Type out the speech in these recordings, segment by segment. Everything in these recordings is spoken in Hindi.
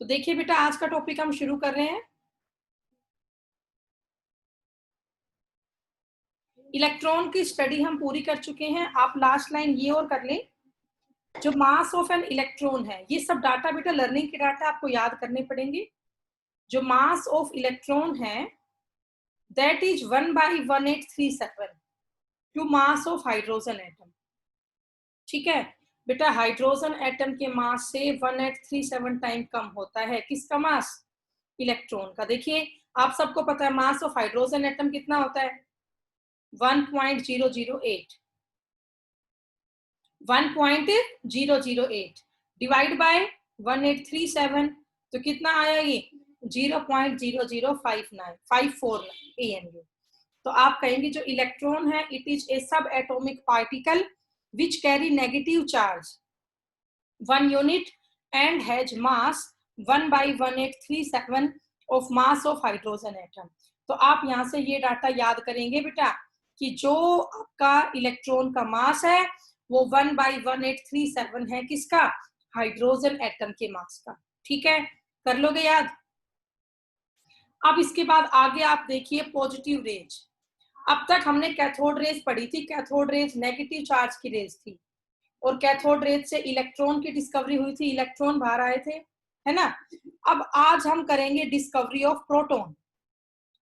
तो देखिए बेटा, आज का टॉपिक हम शुरू कर रहे हैं। इलेक्ट्रॉन की स्टडी हम पूरी कर चुके हैं। आप लास्ट लाइन ये और कर लें, जो मास ऑफ एन इलेक्ट्रॉन है, ये सब डाटा बेटा लर्निंग के डाटा आपको याद करने पड़ेंगे। जो मास ऑफ इलेक्ट्रॉन है that is 1/1837 to mass of hydrogen atom. ठीक है बेटा, हाइड्रोजन एटम के मास से 1837 टाइम कम होता है किसका मास? इलेक्ट्रॉन का। देखिए आप सबको पता है मास ऑफ हाइड्रोजन एटम कितना होता है? 1.008 1.008 डिवाइड बाय 1837, तो कितना आया ये? 0.0059549 AMU। तो आप कहेंगे जो इलेक्ट्रॉन है इट इज ए सब atomic particle which carry negative charge 1 unit and has mass 1/1837 of mass of hydrogen atom. तो आप यहां से ये डाटा याद करेंगे बेटा कि जो आपका इलेक्ट्रॉन का मास है वो 1/1837 है किसका? हाइड्रोजन एटम के मास का। ठीक है, कर लोगे याद? अब इसके बाद आगे आप देखिए पॉजिटिव रेज। अब तक हमने कैथोड रेज पढ़ी थी। कैथोड रेज नेगेटिव चार्ज की रेज थी और कैथोड रेज से इलेक्ट्रॉन की डिस्कवरी हुई थी, इलेक्ट्रॉन बाहर आए थे, है ना। अब आज हम करेंगे डिस्कवरी ऑफ प्रोटॉन।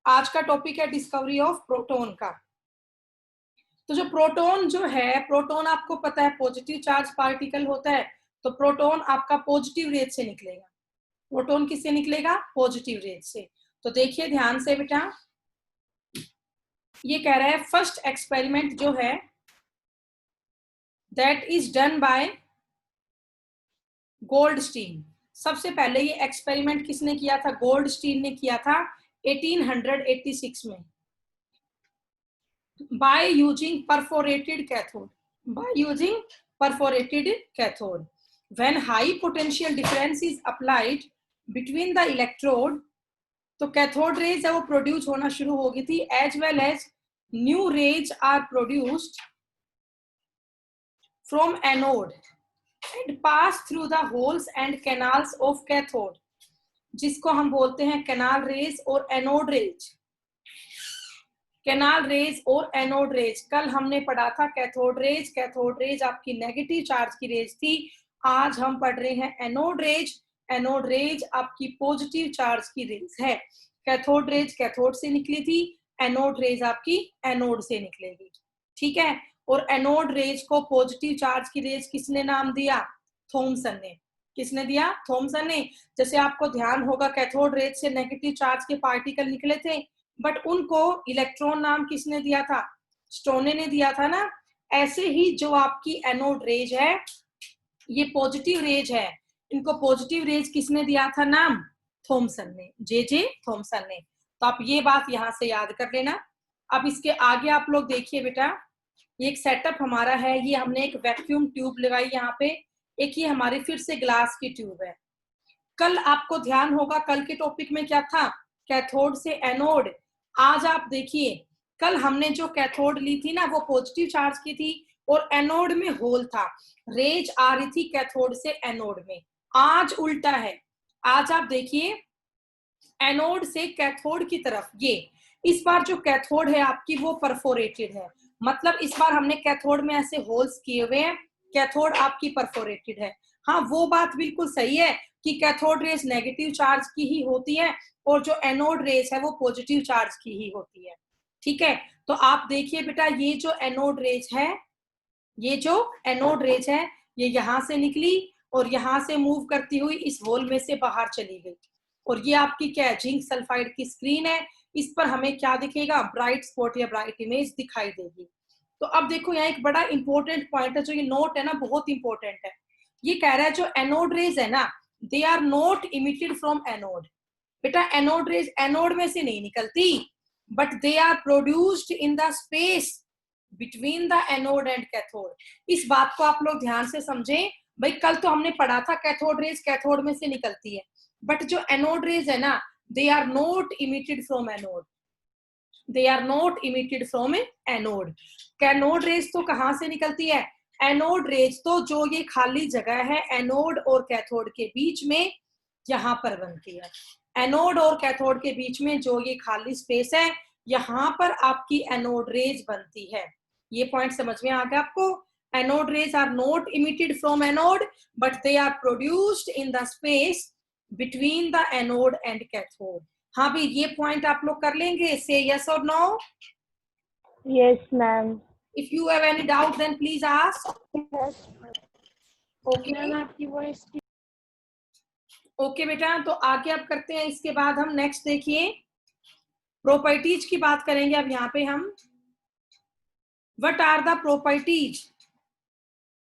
आज का टॉपिक है डिस्कवरी ऑफ प्रोटॉन का। तो जो प्रोटॉन जो है, प्रोटॉन आपको पता है पॉजिटिव चार्ज पार्टिकल होता है, तो प्रोटॉन आपका पॉजिटिव रेज से निकलेगा। प्रोटॉन किससे निकलेगा? पॉजिटिव रेज से। तो देखिए ध्यान से बेटा, ये कह रहा है फर्स्ट एक्सपेरिमेंट जो है that is done by Goldstein. सबसे पहले ये एक्सपेरिमेंट किसने किया था? गोल्डस्टीन ने किया था 1886 में। by using perforated cathode when high potential difference is applied between the electrode, तो कैथोड रेज है वो प्रोड्यूस होना शुरू हो गई थी, as well as new rays are produced from anode and pass through the holes and canals of cathode, जिसको हम बोलते हैं कैनाल रेज और एनोड रेज। कैनाल रेज और एनोड रेज कल हमने पढ़ा था। कैथोड रेज, कैथोड रेज आपकी नेगेटिव चार्ज की रेज थी। आज हम पढ़ रहे हैं एनोड रेज। एनोड रेज आपकी पॉजिटिव चार्ज की रेज है। कैथोड रेज कैथोड से निकली थी, एनोड रेज आपकी एनोड से निकलेगी। ठीक है, और एनोड रेज को पॉजिटिव चार्ज की रेज किसने नाम दिया? थॉमसन ने। किसने दिया? थॉमसन ने। जैसे आपको ध्यान होगा कैथोड रेज से नेगेटिव चार्ज के पार्टिकल निकले थे, बट उनको इलेक्ट्रॉन नाम किसने दिया था? स्टोने ने दिया था ना। ऐसे ही जो आपकी एनोड रेज है ये पॉजिटिव रेज है, इनको पॉजिटिव रेज किसने दिया था नाम? थॉमसन ने, जे थॉमसन ने। तो आप ये बात यहां से याद कर लेना। अब इसके आगे आप लोग देखिए बेटा, ये एक सेटअप हमारा है। ये हमने एक वैक्यूम ट्यूब लगाई यहाँ पे, एक ये हमारी फिर से ग्लास की ट्यूब है। कल आपको ध्यान होगा कल के टॉपिक में क्या था? कैथोड से एनोड। आज आप देखिए कल हमने जो कैथोड ली थी ना वो पॉजिटिव चार्ज की थी और एनोड में होल था, रेज आ रही थी कैथोड से एनोड में। आज उल्टा है। आज आप देखिए एनोड से कैथोड की तरफ, ये इस बार जो कैथोड है आपकी वो परफोरेटेड है, मतलब इस बार हमने कैथोड में ऐसे होल्स किए हुए हैं, कैथोड आपकी परफोरेटेड है। हाँ वो बात बिल्कुल सही है कि कैथोड रेज नेगेटिव चार्ज की ही होती है और जो एनोड रेज है वो पॉजिटिव चार्ज की ही होती है। ठीक है, तो आप देखिए बेटा ये जो एनोड रेज है, ये जो एनोड रेज है ये यहां से निकली और यहां से मूव करती हुई इस होल में से बाहर चली गई। और ये आपकी क्या है? जिंक सल्फाइड की स्क्रीन है। इस पर हमें क्या दिखेगा? ब्राइट स्पॉट या ब्राइट इमेज दिखाई देगी। तो अब देखो यहाँ एक बड़ा इंपॉर्टेंट पॉइंट है, जो ये नोट है ना बहुत इंपॉर्टेंट है। ये कह रहा है जो एनोड रेज है ना they are not emitted from anode. बेटा एनोड रेज एनोड में से नहीं निकलती, but they are produced in the space between the anode and cathode. इस बात को आप लोग ध्यान से समझें। भाई कल तो हमने पढ़ा था कैथोड रेज कैथोड में से निकलती है, बट जो एनोड रेज है ना they are not emitted from anode, they are not emitted from anode. Cathode rays तो कहां से निकलती है? एनोड रेज तो जो ये खाली जगह है एनोड और कैथोड के बीच में, यहाँ पर बनती है। एनोड और कैथोड के बीच में जो ये खाली स्पेस है, यहाँ पर आपकी एनोड रेज बनती है। ये पॉइंट समझ में आ गया आपको? Anode rays are not emitted from anode but they are produced in the space between the anode and cathode. हाँ भी, ये पॉइंट आप लोग कर लेंगे? से यस और no? Yes, ma'am. If you have any doubt then please ask. Yes. Okay ma'am आपकी वॉइस ओके बेटा, तो आगे अब करते हैं। इसके बाद हम नेक्स्ट देखिए प्रॉपर्टीज की बात करेंगे। अब यहाँ पे हम what are the properties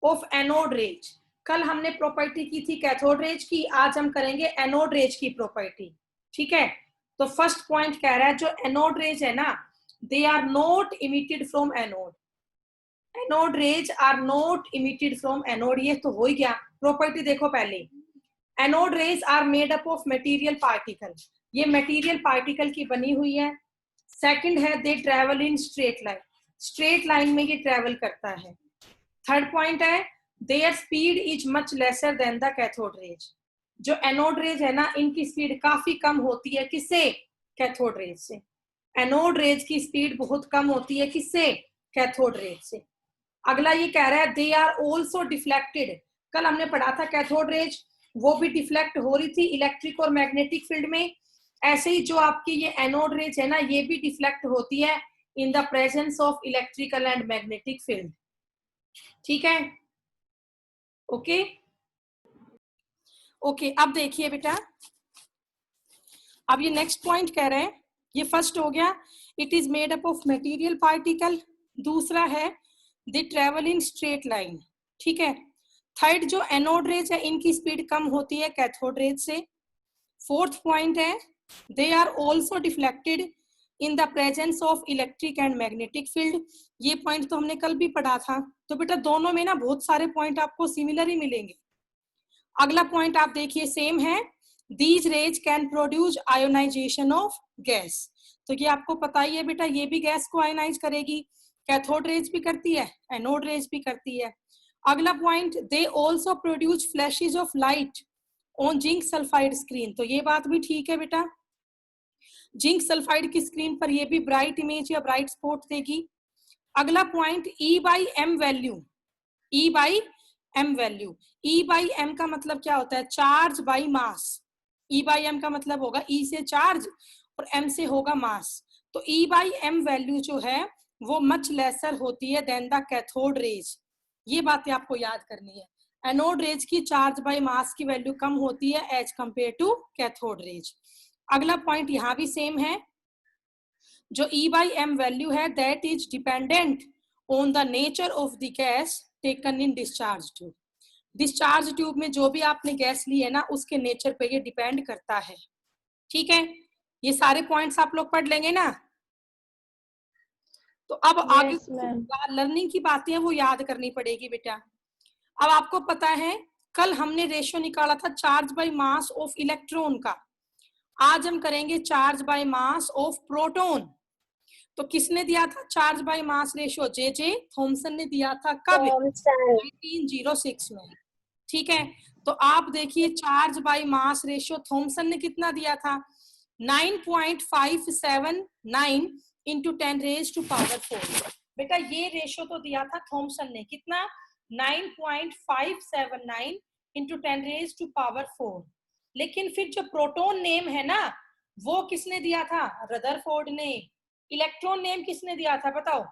of anode rays. कल हमने प्रॉपर्टी की थी कैथोड रेज की, आज हम करेंगे एनोड रेज की प्रॉपर्टी। ठीक है, तो फर्स्ट पॉइंट कह रहा है जो एनोड रेज है ना, they are not emitted from anode. Anode rays are not emitted from anode. ये तो हो ही गया। प्रॉपर्टी देखो पहले, anode rays are made up of material particle. ये मटेरियल पार्टिकल की बनी हुई है। सेकंड है they travel in straight line. Straight line में ये ट्रेवल करता है। थर्ड पॉइंट है their speed is much lesser than the cathode rays. जो एनोड रेज है ना, इनकी स्पीड काफी कम होती है। किससे? कैथोड रेज से। एनोड रेज की स्पीड बहुत कम होती है। किससे? कैथोड रेज से। अगला ये कह रहा है दे आर ऑल्सो डिफ्लेक्टेड। कल हमने पढ़ा था कैथोड रेज वो भी डिफ्लेक्ट हो रही थी इलेक्ट्रिक और मैग्नेटिक फील्ड में। ऐसे ही जो आपकी ये एनोड रेज है ना, ये भी डिफ्लेक्ट होती है इन the presence of electrical and magnetic field. ठीक है, ओके ओके। अब देखिए बेटा, अब ये नेक्स्ट पॉइंट कह रहे हैं, ये फर्स्ट हो गया it is made up of material particle. दूसरा है they travel in straight line. ठीक है। थर्ड जो एनोड रेज है इनकी स्पीड कम होती है कैथोड रेज से। फोर्थ पॉइंट है they are also deflected in the presence of electric and magnetic field. ये पॉइंट तो हमने कल भी पढ़ा था। तो बेटा दोनों में ना बहुत सारे पॉइंट आपको सिमिलर ही मिलेंगे। अगला पॉइंट आप देखिए सेम है, these rays can produce ionization of gas. तो ये आपको पता ही है बेटा, ये भी गैस को आयोनाइज करेगी। कैथोड रेज भी करती है, एनोड रेज भी करती है। अगला point they also produce flashes of light on zinc sulphide screen. तो ये बात भी ठीक है बेटा, जिंक सल्फाइड की स्क्रीन पर ये भी ब्राइट इमेज या ब्राइट स्पॉट देगी। अगला point E by M value. E by M value, E by M का मतलब क्या होता है? Charge by mass. E by M का मतलब होगा ई से चार्ज और एम से होगा मास। तो ई बाई एम वैल्यू जो है वो मच लेसर होती है देन द कैथोड रेज। ये बातें आपको याद करनी है। एनोड रेज की चार्ज बाई मास की वैल्यू कम होती है as compared to cathode rays. अगला पॉइंट यहाँ भी सेम है, जो ई बाई एम वैल्यू है that is dependent on the nature of the gas taken in discharge tube. Discharge tube में जो भी आपने गैस ली है ना, उसके नेचर पे ये डिपेंड करता है। ठीक है, ये सारे पॉइंट्स आप लोग पढ़ लेंगे ना। तो अब आगे लर्निंग की बातें हैं वो याद करनी पड़ेगी बेटा। अब आपको पता है कल हमने रेशियो निकाला था charge by mass of electron का। आज हम करेंगे charge by mass of proton. तो किसने दिया था charge by mass ratio? J Thomson ने दिया था। कब? 1906 में। ठीक है, तो आप देखिए charge by mass ratio Thomson ने कितना दिया था? 9.579 इंटू 10 रेज टू पावर 4। बेटा ये रेशियो तो दिया था थॉमसन ने, कितना? 9.579 इंटू 10 रेज टू पावर 4। लेकिन फिर जो प्रोटॉन नेम है ना, वो किसने दिया था? रदरफोर्ड ने। इलेक्ट्रॉन नेम किसने दिया था बताओ?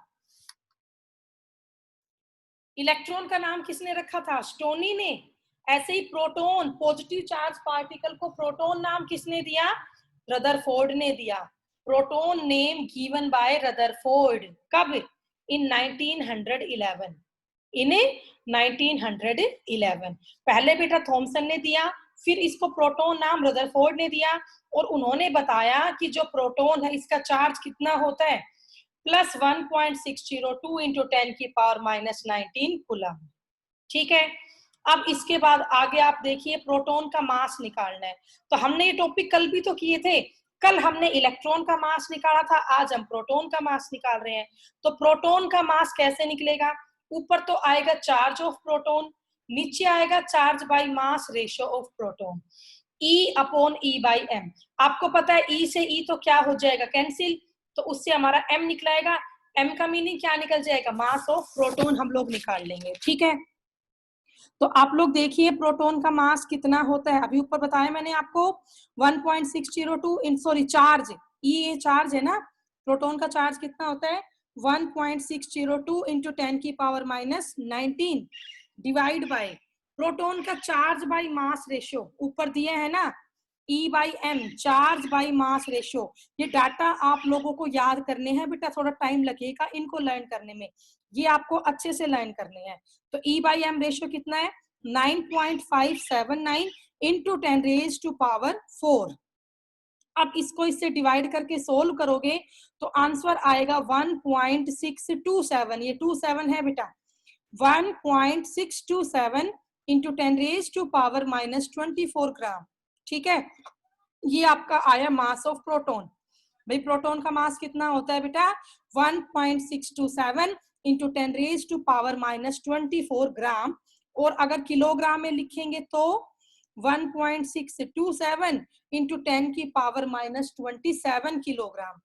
इलेक्ट्रॉन का नाम किसने रखा था? स्टोनी ने। ऐसे ही प्रोटॉन, पॉजिटिव चार्ज पार्टिकल को प्रोटॉन नाम किसने दिया? रदरफोर्ड ने दिया। Proton name given by Rutherford. कब? इन 1911। इन 1911 पहले बेटा थॉमसन ने दिया, फिर इसको प्रोटॉन नाम रदरफोर्ड ने दिया, और उन्होंने बताया कि जो प्रोटॉन है इसका चार्ज कितना होता है? प्लस 1.602 इंटू 10 की पावर माइनस 19 कूलम। ठीक है, अब इसके बाद आगे आप देखिए प्रोटॉन का मास निकालना है। तो हमने ये टॉपिक कल भी तो किए थे। कल हमने इलेक्ट्रॉन का मास निकाला था, आज हम प्रोटॉन का मास निकाल रहे हैं। तो प्रोटॉन का मास कैसे निकलेगा? ऊपर तो आएगा चार्ज ऑफ प्रोटॉन, नीचे आएगा charge by mass ratio of proton. E upon E by M। आपको पता है E से E तो क्या हो जाएगा, कैंसिल, तो उससे हमारा M निकलाएगा। M का मीनिंग क्या निकल जाएगा, मास ऑफ प्रोटॉन हम लोग निकाल लेंगे। ठीक है, तो आप लोग देखिए प्रोटॉन का मास कितना होता है, अभी ऊपर बताया मैंने आपको 1.602 इन सॉरी चार्ज, ये चार्ज है ना, प्रोटॉन का चार्ज कितना होता है 1.602 इंटू 10 की power minus 19 divide by proton का चार्ज बाय मास रेशियो ऊपर दिया है ना, E by M, charge by mass ratio. ये डाटा आप लोगों को याद करने हैं बेटा, थोड़ा टाइम लगेगा इनको लर्न करने में, ये आपको अच्छे से लर्न करने हैं। तो E बाई एम रेशियो कितना है 9.579 इंटू 10 रेज टू पावर 4। अब इसको इससे डिवाइड करके सोल्व करोगे तो आंसर आएगा 1.627, ये 27 है बेटा, 1.627 into 10 raise to power minus 24 gram. ठीक है, ये आपका आया मास ऑफ प्रोटॉन। भाई प्रोटॉन का मास कितना होता है बेटा 1.627 into 10 raise to power minus 24 gram, और अगर किलोग्राम में लिखेंगे तो 1.627 इंटू 10 की पावर माइनस 27 किलोग्राम।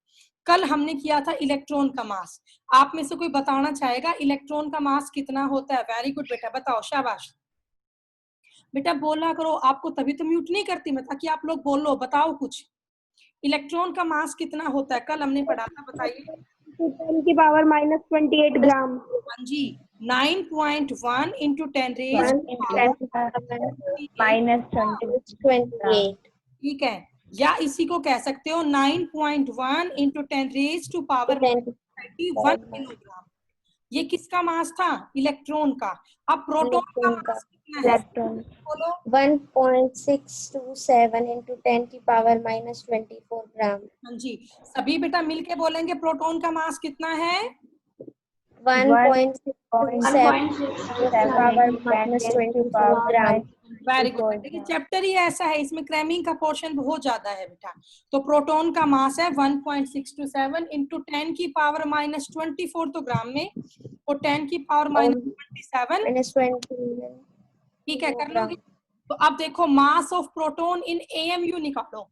कल हमने किया था इलेक्ट्रॉन का मास, आप में से कोई बताना चाहेगा इलेक्ट्रॉन का मास कितना होता है? वेरी गुड बेटा, बताओ, शाबाश बेटा, बोला करो, आपको तभी तो म्यूट नहीं करती मैं, ताकि आप लोग बोलो, बताओ कुछ, इलेक्ट्रॉन का मास कितना होता है, कल हमने पढ़ा था, बताइए। 10 की पावर माइनस 28 ग्राम। हाँ जी, 9.1 इंटू 10 रेज माइनस 28। ठीक है, या इसी को कह सकते हो 9.1 into 10 raise to power 31 kilogram. ये किसका मास था? इलेक्ट्रॉन का। अब प्रोटॉन का मास कितना है? बोलो। 1.627 इंटू 10 की पावर माइनस 24 ग्राम। हाँ जी, सभी बेटा मिलके बोलेंगे प्रोटॉन का मास कितना है? 1.627 पावर माइनस 24 ग्राम। Very good. देखिए चैप्टर ही ऐसा है, इसमें क्रैमिंग का पोर्शन बहुत ज्यादा है बेटा। तो प्रोटॉन का मास है 1.627 इंटू 10 की पावर माइनस 24 तो ग्राम में, और 10 की पावर माइनस 27। ठीक है, कर लोगे? तो अब देखो मास ऑफ प्रोटॉन इन AMU निकालो।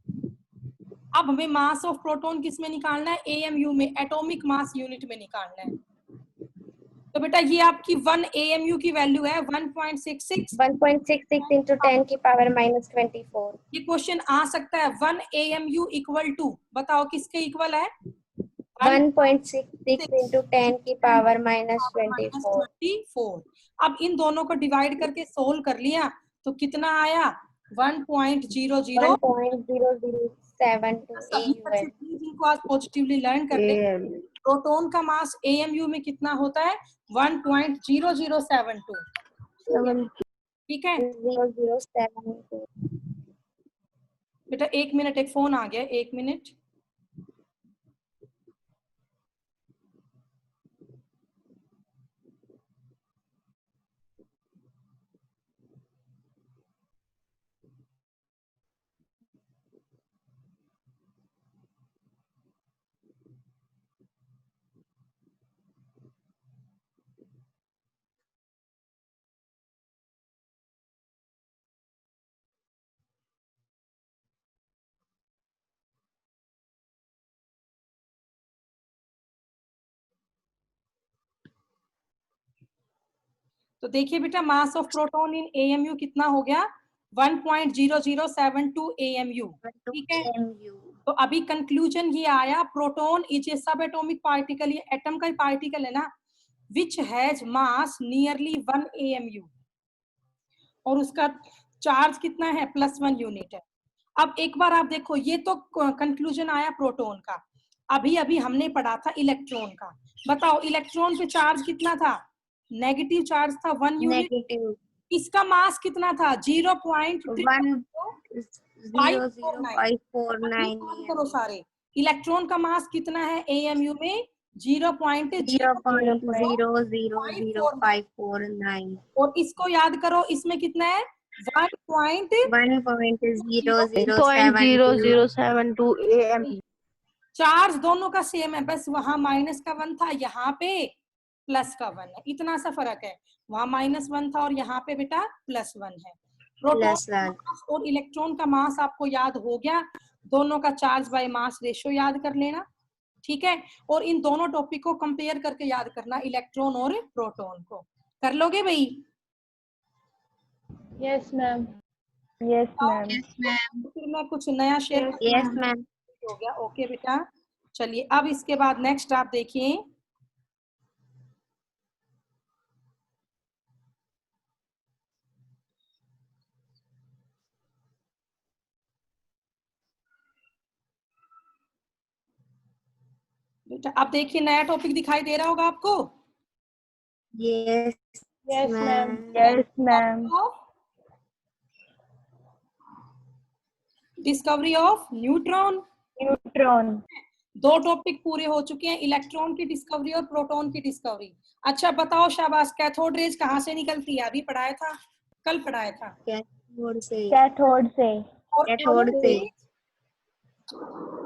अब हमें मास ऑफ प्रोटॉन किस में निकालना है? AMU में, एटॉमिक मास यूनिट में निकालना है। तो बेटा ये आपकी 1 AMU की वैल्यू है 1.66 इंटू 10 की पावर माइनस 24। ये क्वेश्चन आ सकता है 1 AMU इक्वल टू, बताओ किसके इक्वल है? 1.66 इंटू 10 की पावर माइनस 24। अब इन दोनों को डिवाइड करके सोल्व कर लिया तो कितना आया 1.00। 1.0072 सभी बच्चे प्लीज इनको आज पॉजिटिवली लर्न कर ले। प्रोटॉन का मास AMU में कितना होता है 1.0072। ठीक है 0.0072। बेटा, 1 मिनट, एक फोन आ गया, 1 मिनट। तो देखिए बेटा मास ऑफ प्रोटॉन इन AMU कितना हो गया 1.0072 AMU। ठीक है, तो अभी कंक्लूजन ये आया प्रोटॉन इज ए सब एटॉमिक पार्टिकल, ये एटम का पार्टिकल है ना, which has mass nearly 1 AMU, और उसका चार्ज कितना है +1 यूनिट है। अब एक बार आप देखो, ये तो कंक्लूजन आया प्रोटॉन का, अभी अभी हमने पढ़ा था इलेक्ट्रॉन का। बताओ इलेक्ट्रॉन पे चार्ज कितना था? नेगेटिव चार्ज था 1 यूनिट। इसका मास कितना था 0.0549 करो सारे। इलेक्ट्रॉन का मास कितना है AMU में 0.00054। और इसको याद करो, इसमें कितना है 1.007 AM। चार्ज दोनों का सेम है, बस वहां -1 था, यहाँ पे +1 है, इतना सा फर्क है, वहां -1 था और यहाँ पे बेटा +1 है। Proton Less than. मास और इलेक्ट्रॉन का मास आपको याद हो गया, दोनों का चार्ज बाय मास रेशियो याद कर लेना, ठीक है। और इन दोनों टॉपिक को कंपेयर करके याद करना, इलेक्ट्रॉन और प्रोटॉन को। कर लोगे भाई? Yes, ma'am. Yes, ma'am. Yes, ma'am. फिर मैं कुछ नया शेयर Yes, ma'am. हो गया। ओके बेटा, चलिए अब इसके बाद नेक्स्ट आप देखिए, बेटा अब देखिए नया टॉपिक दिखाई दे रहा होगा आपको। Yes, Yes, ma'am. ma'am. Yes, ma'am. Discovery of neutron. Neutron. दो टॉपिक पूरे हो चुके हैं, इलेक्ट्रॉन की डिस्कवरी और प्रोटॉन की डिस्कवरी। अच्छा बताओ शाबाश, कैथोड रेज कहाँ से निकलती है? अभी पढ़ाया था, कल पढ़ाया था। Cathode से. Cathode से. और कैथोड एनोड से. रेज?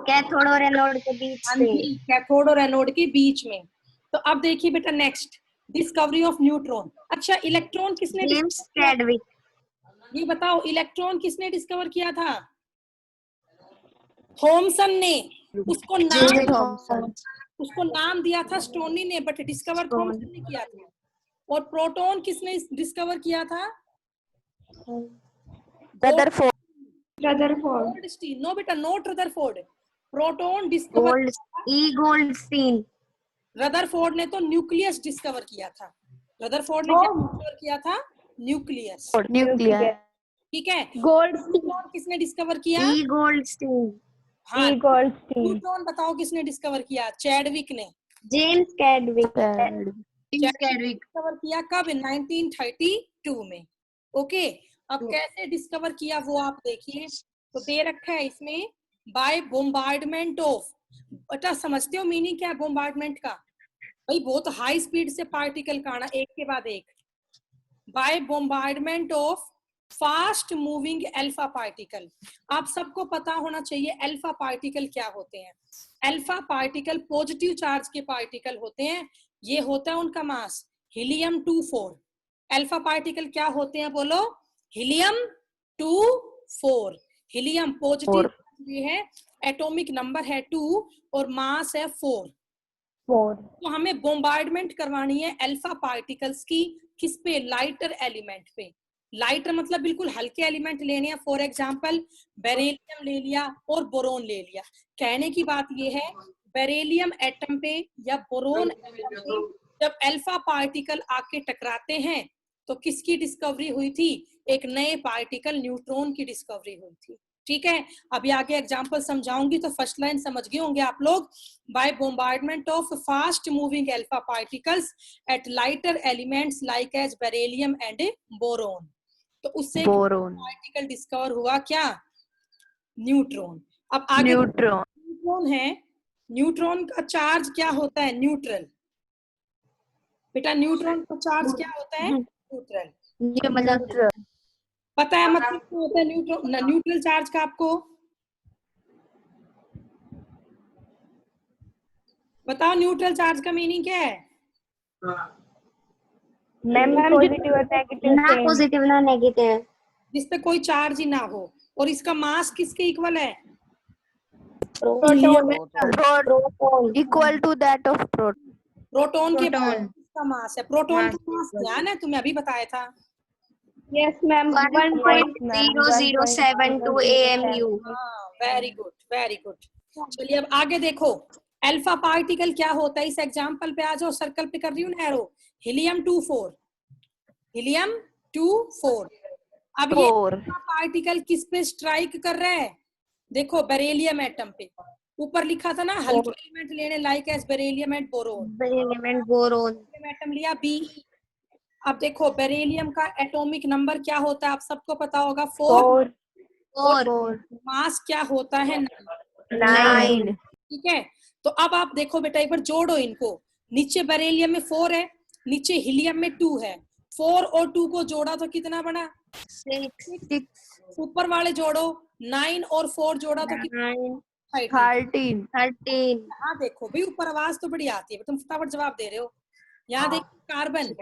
कैथोड और एनोड के बीच हाँ से. जी, कैथोड और एनोड के बीच में। तो अब देखिए बेटा नेक्स्ट, डिस्कवरी ऑफ न्यूट्रॉन। अच्छा इलेक्ट्रॉन किसने जेम्स discover किया? चैडविक. ये बताओ इलेक्ट्रॉन किसने डिस्कवर किया था? थॉमसन ने। उसको नाम दिया था स्टोनी ने, बट डिस्कवर थॉमसन ने किया था। और प्रोटॉन किसने डिस्कवर किया था? Rutherford. गोल्डस्टीन। नो बेटा, not Rutherford. Proton discover, Goldstein. Rutherford ने तो न्यूक्लियस डिस्कवर किया था। रदरफोर्ड ने क्या डिस्कवर किया था? Nucleus, Nuclear. ठीक है। Goldstein. न्यूट्रॉन किसने डिस्कवर किया? गोल्डस्टीन. हाँ, Goldstein. न्यूट्रॉन बताओ किसने डिस्कवर किया? चैडविक ने। James Chadwick. चैडविक डिस्कवर किया कब? 1932 में। ओके, अब कैसे डिस्कवर किया वो आप देखिए। तो दे रखा है इसमें, बाय बोम्बार्डमेंट ऑफ। बेटा समझते हो मीनिंग क्या है बोम्बार्डमेंट का? भाई बहुत हाई स्पीड से पार्टिकल का आना, एक के बाद एक। By bombardment of fast moving alpha particle. आप सबको पता होना चाहिए अल्फा पार्टिकल क्या होते हैं। अल्फा पार्टिकल पॉजिटिव चार्ज के पार्टिकल होते हैं। ये होता है उनका मास हीलियम-24। अल्फा पार्टिकल क्या होते हैं बोलो? हीलियम-24। हीलियम पॉजिटिव ये है, एटॉमिक नंबर है 2 और मास है 4। तो हमें बोम्बार्डमेंट करवानी है अल्फा पार्टिकल्स की, किस पे? लाइटर एलिमेंट पे। लाइटर मतलब बिल्कुल हल्के एलिमेंट लेने हैं। फॉर एग्जांपल बेरिलियम ले लिया और बोरोन ले लिया। कहने की बात ये है, बेरिलियम एटम पे या बोरोन एटम पे जब अल्फा पार्टिकल आके टकराते हैं तो किसकी डिस्कवरी हुई थी? एक नए पार्टिकल न्यूट्रॉन की डिस्कवरी हुई थी, ठीक है। अभी आगे एग्जांपल समझाऊंगी तो फर्स्ट लाइन समझ गए होंगे आप लोग। By bombardment of fast moving alpha particles at lighter elements like as beryllium and boron. तो उससे पार्टिकल डिस्कवर हुआ क्या? न्यूट्रॉन। अब आगे न्यूट्रॉन है, न्यूट्रॉन का चार्ज क्या होता है? न्यूट्रल। बेटा न्यूट्रॉन का चार्ज क्या होता है? न्यूट्रल। पता है मतलब क्या होता है न्यूट्रॉन, न्यूट्रल चार्ज का आपको? बताओ न्यूट्रल चार्ज का मीनिंग क्या है? पॉजिटिव और नेगेटिव. ना पॉजिटिव ना नेगेटिव. जिसपे कोई चार्ज ही ना हो। और इसका मास किसके इक्वल है? Proton. Equal to that of proton. Proton के बाद किसका मास है? प्रोटॉन का मास ध्यान है, तुम्हें अभी बताया था। Yes, ma'am. 1.0072 AMU. Very good, very good. चलिए अब आगे देखो, अल्फा पार्टिकल क्या होता है? इस एग्जांपल पे आ जाओ, सर्कल पे कर रही हूँ एरो। हीलियम-24, हीलियम-24। अब ये पार्टिकल किस पे स्ट्राइक कर रहा है? देखो बेरिलियम एटम पे। ऊपर लिखा था ना हल्के एलिमेंट लेने like as beryllium and boron. Atom लिया बी। अब देखो बेरिलियम का एटॉमिक नंबर क्या होता है? आप सबको पता होगा 4। और मास क्या होता है? 9. ठीक है। तो अब आप देखो बेटा एक बार जोड़ो इनको। नीचे बेरिलियम में 4 है, नीचे हीलियम में 2 है। 4 और 2 को जोड़ा तो कितना बना? 6. ऊपर वाले जोड़ो, 9 और 4 जोड़ा तो कितना? 13. हाँ देखो भाई ऊपर आवाज तो बड़ी आती है, तुम फटाफट जवाब दे रहे हो। यहाँ देखो कार्बन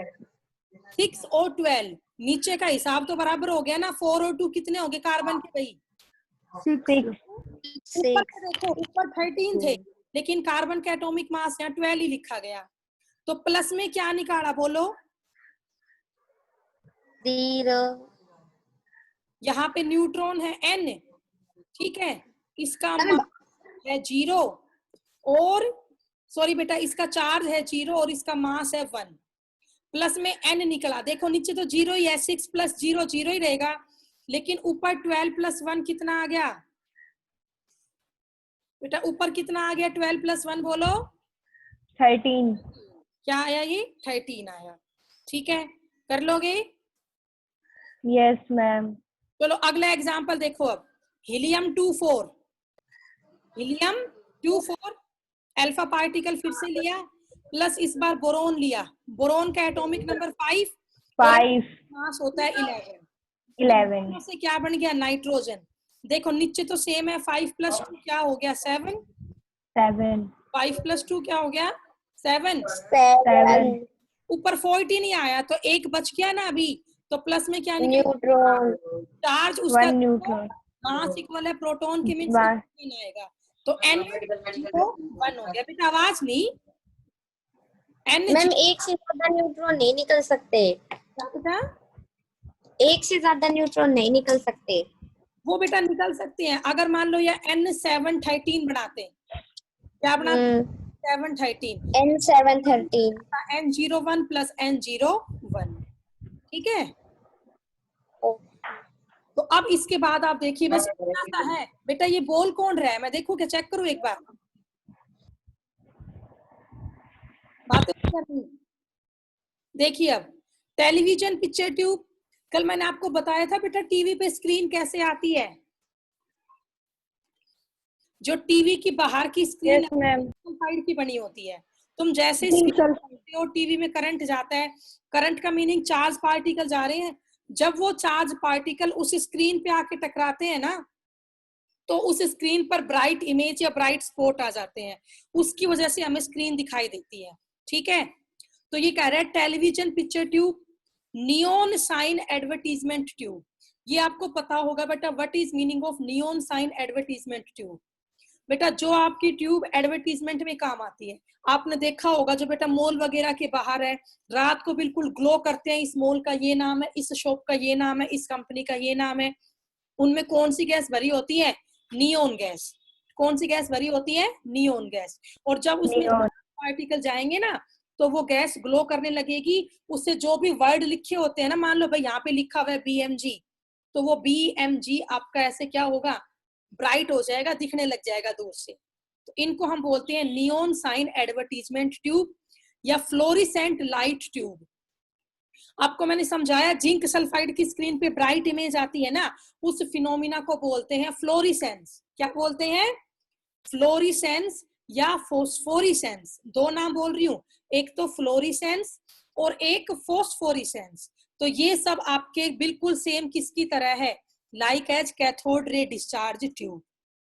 6 और 12, नीचे का हिसाब तो बराबर हो गया ना। 4 और 2 कितने हो गए कार्बन के भाई? 6. ऊपर का देखो, ऊपर 13 थे, लेकिन कार्बन का एटॉमिक मास यहाँ 12 ही लिखा गया। तो प्लस में क्या निकाला बोलो? 0. यहाँ पे न्यूट्रॉन है n, ठीक है, इसका मास है 0 और सॉरी बेटा, इसका चार्ज है 0 और इसका मास है 1। प्लस में n निकला, देखो नीचे तो 0 ही है, 6 + 0 0 ही रहेगा, लेकिन ऊपर 12 + 1 कितना आ गया बेटा? ऊपर कितना आ गया? 12 + 1 बोलो। 13. क्या आया? ये 13 आया। ठीक है, कर लोगे? Yes, ma'am. चलो अगला एग्जांपल देखो। अब हीलियम 24, हीलियम 24 अल्फा पार्टिकल फिर से लिया, प्लस इस बार बोरोन लिया। बोरोन का एटॉमिक नंबर 5 और 5. मास होता है 11। 11. से क्या बन गया? नाइट्रोजन। देखो नीचे तो सेम है, 5 + 2 क्या हो गया? 7। 7. 5 + 2 क्या हो गया? 7। 7. ऊपर 14 नहीं आया तो एक बच गया ना अभी, तो प्लस में क्या निकल? न्यूट्रॉन. चार्ज उसका 1 neutron. मास इक्वल है प्रोटॉन के, मींस Mass. आएगा, तो n 1 हो गया बेटा। आवाज नहीं, n मैम एक से ज्यादा न्यूट्रॉन नहीं निकल सकते, बेटा, एक से ज्यादा न्यूट्रॉन नहीं निकल सकते। वो बेटा निकल सकते हैं अगर मान लो या n 7 13 बनाते हैं। क्या बनाते? 7 13, N7 13. n01 + n01, ठीक है। तो अब इसके बाद आप देखिए, बस इतना सा है बेटा। ये बोल कौन रहा है? मैं देखूं क्या? चेक करूं एक बार, बातें करनी। देखिए अब टेलीविजन पिक्चर ट्यूब, कल मैंने आपको बताया था बेटा टीवी पे स्क्रीन कैसे आती है। जो टीवी की बाहर की स्क्रीन Yes, ma'am. साइड की बनी होती है। तुम जैसे Zinc स्क्रीन sulfide. और टीवी में करंट जाता है, करंट का मीनिंग चार्ज पार्टिकल जा रहे हैं। जब वो चार्ज पार्टिकल उस स्क्रीन पे आके टकराते हैं ना, तो उस स्क्रीन पर ब्राइट इमेज या ब्राइट स्पॉट आ जाते हैं, उसकी वजह से हमें स्क्रीन दिखाई देती है, ठीक है। तो ये कह रहा है television picture tube, neon sign advertisement tube. ये आपको पता होगा बेटा, what is meaning of neon sign advertisement tube? बेटा जो आपकी ट्यूब एडवर्टीजमेंट में काम आती है, आपने देखा होगा जो बेटा मॉल वगैरह के बाहर है, रात को बिल्कुल ग्लो करते हैं, इस मॉल का ये नाम है, इस शॉप का ये नाम है, इस कंपनी का ये नाम है। उनमें कौन सी गैस भरी होती है? Neon gas. कौन सी गैस भरी होती है? Neon gas. और जब उसमें Neon. पार्टिकल जाएंगे ना, तो वो गैस ग्लो करने लगेगी। उससे जो भी वर्ड लिखे होते हैं ना, मान लो भाई यहाँ पे लिखा हुआ है BMG, तो वो BMG आपका ऐसे क्या होगा? ब्राइट हो जाएगा, दिखने लग जाएगा दूर से। तो इनको हम बोलते हैं नियोन साइन एडवर्टीजमेंट ट्यूब या फ्लोरिसेंट लाइट ट्यूब। आपको मैंने समझाया, जिंक सल्फाइड की स्क्रीन पे ब्राइट इमेज आती है ना, उस फिनोमिना को बोलते हैं फ्लोरिसेंस। क्या बोलते हैं? फ्लोरिसेंस या फोस्फोरिसेंस। दो नाम बोल रही हूँ, एक तो फ्लोरिसेंस और एक फोस्फोरिसेंस। तो ये सब आपके बिल्कुल सेम किसकी तरह है? Like as cathode ray discharge tube.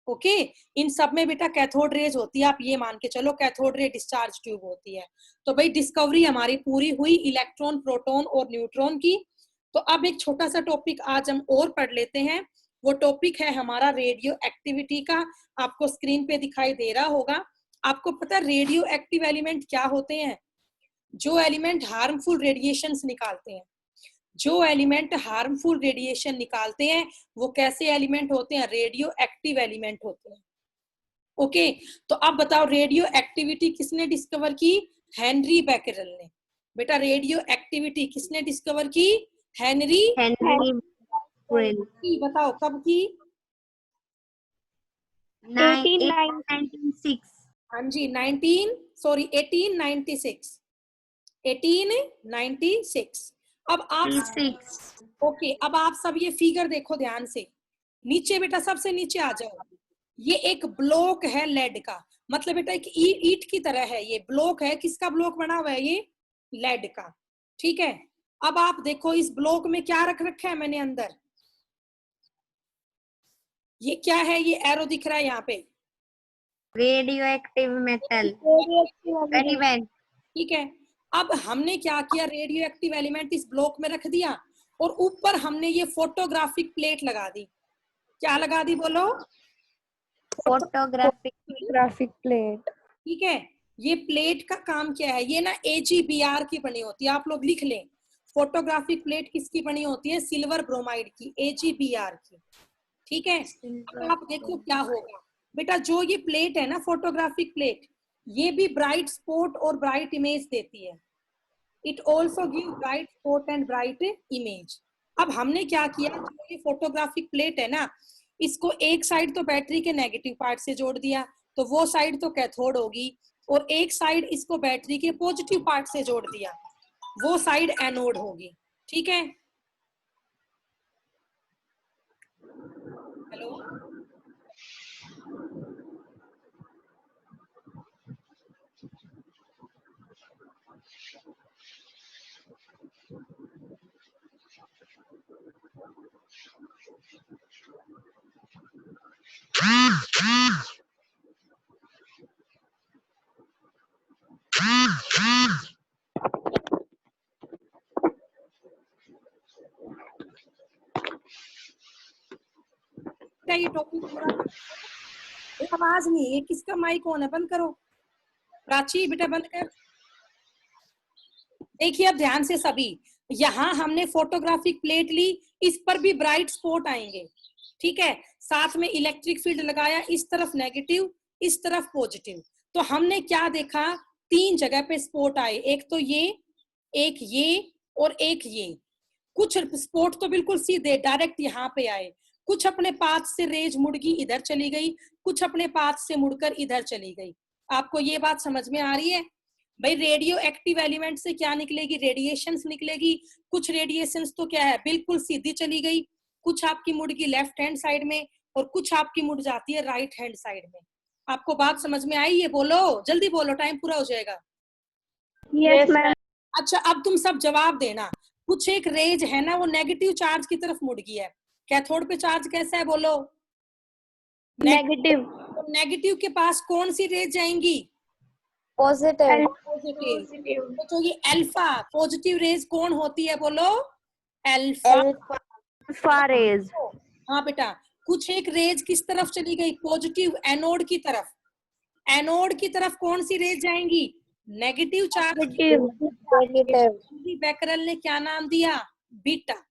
Okay, इन सब में बेटा कैथोड रेज होती है, आप ये मान के चलो कैथोड रे डिस्चार्ज ट्यूब होती है। तो भाई डिस्कवरी हमारी पूरी हुई इलेक्ट्रॉन, प्रोटॉन और न्यूट्रॉन की। तो अब एक छोटा सा टॉपिक आज हम और पढ़ लेते हैं। वो टॉपिक है हमारा रेडियो एक्टिविटी का। आपको स्क्रीन पे दिखाई दे रहा होगा। आपको पता है रेडियो एक्टिव एलिमेंट क्या होते हैं? जो एलिमेंट हार्मफुल रेडिएशंस निकालते हैं, जो एलिमेंट हार्मफुल रेडिएशन निकालते हैं, वो कैसे एलिमेंट होते हैं? रेडियो एक्टिव एलिमेंट होते हैं। ओके, तो अब बताओ रेडियो एक्टिविटी किसने डिस्कवर की? हेनरी बैकरल ने। बेटा रेडियो एक्टिविटी किसने डिस्कवर की? हेनरी। Henry Becquerel. बताओ कब की? 1896. हाँ जी, 1896। 1896। अब आप ओके, अब आप सब ये फिगर देखो ध्यान से। नीचे बेटा सबसे नीचे आ जाओ। ये एक ब्लॉक है लेड का, मतलब बेटा एक ईट की तरह है। ये ब्लॉक है, किसका ब्लॉक बना हुआ है? ये लेड का, ठीक है। अब आप देखो इस ब्लॉक में क्या रख रखा है मैंने अंदर। ये क्या है? ये एरो दिख रहा है यहाँ पे, radio active metal Radioactive element. Element. ठीक है। अब हमने क्या किया, रेडियो एक्टिव एलिमेंट इस ब्लॉक में रख दिया और ऊपर हमने ये फोटोग्राफिक प्लेट लगा दी। क्या लगा दी बोलो? Photographic plate. ठीक है, ये प्लेट का काम क्या है, ये ना AgBr की बनी होती है, आप लोग लिख लें। फोटोग्राफिक प्लेट किसकी बनी होती है? सिल्वर ब्रोमाइड की, AgBr की। ठीक है, अब आप देखो क्या होगा बेटा, जो ये प्लेट है ना फोटोग्राफिक प्लेट, ये भी ब्राइट स्पॉट और ब्राइट इमेज देती है। It also give bright spot and bright image. अब हमने क्या किया, जो ये फोटोग्राफिक प्लेट है ना, इसको एक साइड तो बैटरी के नेगेटिव पार्ट से जोड़ दिया, तो वो साइड तो कैथोड होगी, और एक साइड इसको बैटरी के पॉजिटिव पार्ट से जोड़ दिया, वो साइड एनोड होगी। ठीक है, हेलो, ये टॉपिक पूरा आवाज नहीं है, ये किसका माइक ऑन है? बंद करो प्राची, बेटा बंद कर। देखिए अब ध्यान से सभी, यहाँ हमने फोटोग्राफिक प्लेट ली, इस पर भी ब्राइट स्पॉट आएंगे। ठीक है, साथ में इलेक्ट्रिक फील्ड लगाया, इस तरफ नेगेटिव, इस तरफ पॉजिटिव। तो हमने क्या देखा, 3 जगह पे स्पॉट आए, एक तो ये, एक ये और एक ये। कुछ स्पॉट तो बिल्कुल सीधे डायरेक्ट यहाँ पे आए, कुछ अपने पाथ से रेज मुड़ गई इधर चली गई, कुछ अपने पाथ से मुड़कर इधर चली गई। आपको ये बात समझ में आ रही है? भाई रेडियो एक्टिव एलिमेंट से क्या निकलेगी? रेडिएशंस निकलेगी। कुछ रेडिएशंस तो क्या है, बिल्कुल सीधी चली गई, कुछ आपकी मुड़ गई लेफ्ट हैंड साइड में, और कुछ आपकी मुड़ जाती है राइट हैंड साइड में। आपको बात समझ में आई है? बोलो जल्दी बोलो, टाइम पूरा हो जाएगा। Yes ma'am. अच्छा अब तुम सब जवाब देना। कुछ एक रेज है ना, वो नेगेटिव चार्ज की तरफ मुड़ गई है, कैथोड पे चार्ज कैसा है बोलो? नेगेटिव। तो नेगेटिव के पास कौन सी रेज जाएंगी? पॉजिटिव। पॉजिटिव। तो जो ये अल्फा पॉजिटिव रेज कौन होती है बोलो? अल्फा। Alpha rays. हाँ बेटा, कुछ एक रेज किस तरफ चली गई? पॉजिटिव, एनोड की तरफ। एनोड की तरफ कौन सी रेज जाएंगी? Negative charge. बैकरल ने क्या नाम दिया? बीटा।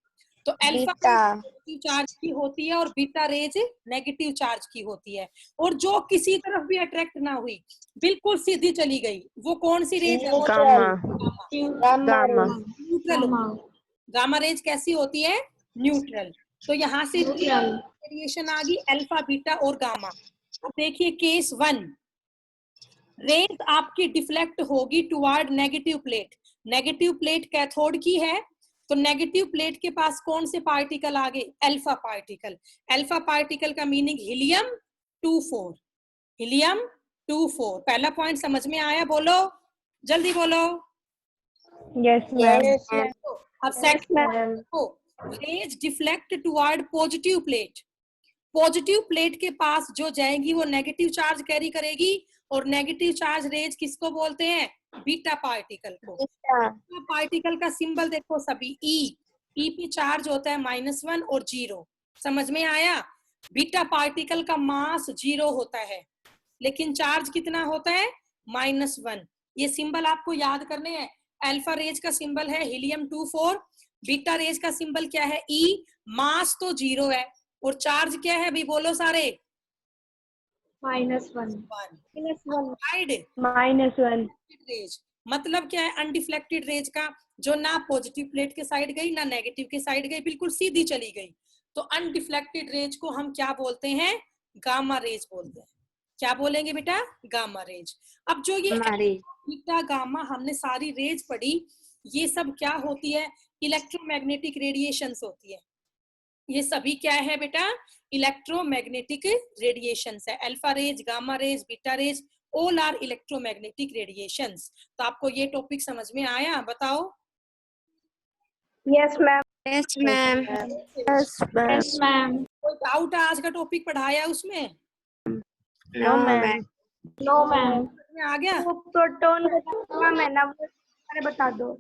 तो अल्फा पॉजिटिव चार्ज की होती है और बीटा रेज नेगेटिव चार्ज की होती है, और जो किसी तरफ भी अट्रैक्ट ना हुई, बिल्कुल सीधी चली गई, वो कौन सी रेज है? न्यूट्रल। गामा रेज कैसी होती है? न्यूट्रल। तो यहाँ से रेडिएशन आ गई अल्फा, बीटा और गामा। अब देखिए केस 1, रेज आपकी डिफ्लेक्ट होगी toward negative plate. Negative plate cathode की है, तो नेगेटिव प्लेट के पास कौन से पार्टिकल आ गए? Alpha particle. अल्फा पार्टिकल का मीनिंग हीलियम 24। हीलियम 24। पहला पॉइंट समझ में आया? बोलो जल्दी बोलो। Yes ma'am. अब second, rays deflect toward positive plate. Positive plate के पास जो जाएगी वो नेगेटिव चार्ज कैरी करेगी, और नेगेटिव चार्ज रेज किसको बोलते हैं? बीटा पार्टिकल को। बीटा पार्टिकल का सिंबल देखो सभी, ई पे चार्ज होता है -1 और 0। समझ में आया? बीटा पार्टिकल का मास 0 होता है, लेकिन चार्ज कितना होता है? -1। ये सिंबल आपको याद करने हैं। अल्फा रेज का सिंबल है हीलियम 24, बीटा रेज का सिंबल क्या है? ई। मास तो 0 है, और चार्ज क्या है भी बोलो सारे? -1। रेज मतलब क्या है? अनडिफ्लेक्टेड रेज का, जो ना पॉजिटिव प्लेट के साइड गई ना नेगेटिव के साइड गई, बिल्कुल सीधी चली गई। तो अनडिफ्लेक्टेड रेज को हम क्या बोलते हैं? गामा रेज बोलते हैं। क्या बोलेंगे बेटा? Gamma rays. अब जो ये बीटा गामा हमने सारी रेज पढ़ी, ये सब क्या होती है? इलेक्ट्रोमैग्नेटिक रेडिएशंस होती है। ये सभी क्या है बेटा? इलेक्ट्रोमैग्नेटिक रेडिएशंस है। Alpha rays, gamma rays, beta rays, all are electromagnetic radiations. तो आपको ये टॉपिक समझ में आया? बताओ। Yes ma'am. Yes ma'am. Yes ma'am. कोई डाउट है आज का टॉपिक पढ़ाया उसमें? No ma'am. No ma'am. आ गया? प्रोटॉन का है ना, अरे बता दो